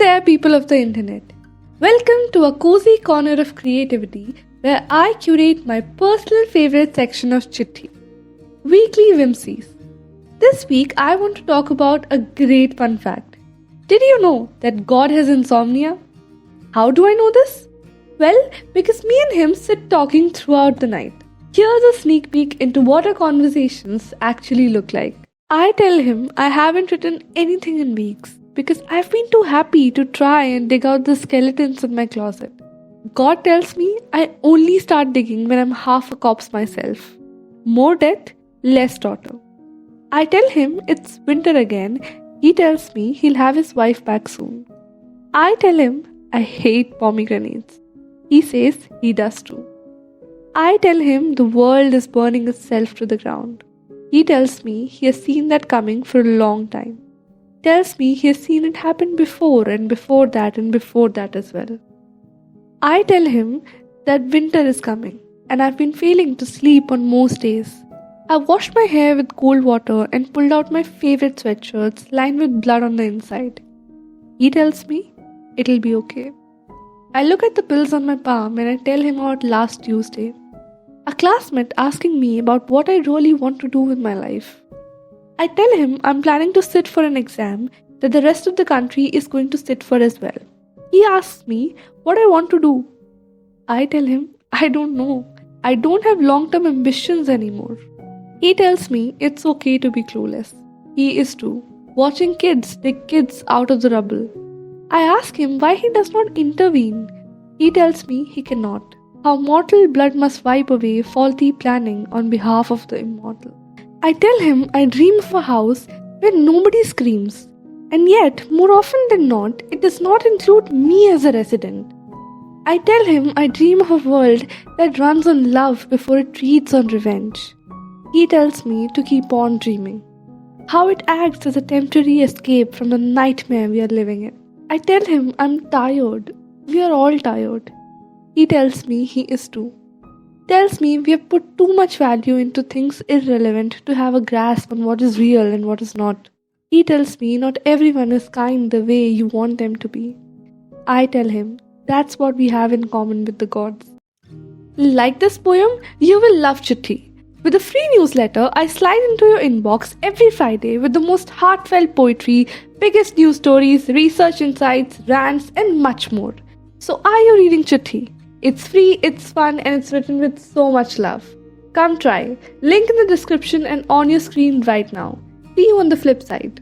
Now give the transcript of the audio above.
there, people of the internet. Welcome to a cozy corner of creativity where I curate my personal favorite section of Chitthi, weekly Whimsies. This week, I want to talk about a great fun fact. Did you know that God has insomnia? How do I know this? Well, because me and him sit talking throughout the night. Here's a sneak peek into what our conversations actually look like. I tell him I haven't written anything in weeks because I've been too happy to try and dig out the skeletons in my closet. God tells me I only start digging when I'm half a corpse myself. More death, less daughter. I tell him it's winter again. He tells me he'll have his wife back soon. I tell him I hate pomegranates. He says he does too. I tell him the world is burning itself to the ground. He tells me he has seen that coming for a long time. Tells me he has seen it happen before and before that and before that as well. I tell him that winter is coming and I've been failing to sleep on most days. I've washed my hair with cold water and pulled out my favorite sweatshirts lined with blood on the inside. He tells me it'll be okay. I look at the pills on my palm and I tell him about last Tuesday. A classmate asking me about what I really want to do with my life. I tell him I'm planning to sit for an exam that the rest of the country is going to sit for as well. He asks me what I want to do. I tell him I don't know. I don't have long-term ambitions anymore. He tells me it's okay to be clueless. He is too, watching kids dig kids out of the rubble. I ask him why he does not intervene. He tells me he cannot. How mortal blood must wipe away faulty planning on behalf of the immortal. I tell him I dream of a house where nobody screams. And yet, more often than not, it does not include me as a resident. I tell him I dream of a world that runs on love before it treats on revenge. He tells me to keep on dreaming. How it acts as a temporary escape from the nightmare we are living in. I tell him I'm tired. We are all tired. He tells me he is too. Tells me we have put too much value into things irrelevant to have a grasp on what is real and what is not. He tells me not everyone is kind the way you want them to be. I tell him that's what we have in common with the gods. Like this poem? You will love Chitthi. With a free newsletter, I slide into your inbox every Friday with the most heartfelt poetry, biggest news stories, research insights, rants, and much more. So are you reading Chitthi? It's free, it's fun, and it's written with so much love. Come try. Link in the description and on your screen right now. See you on the flip side.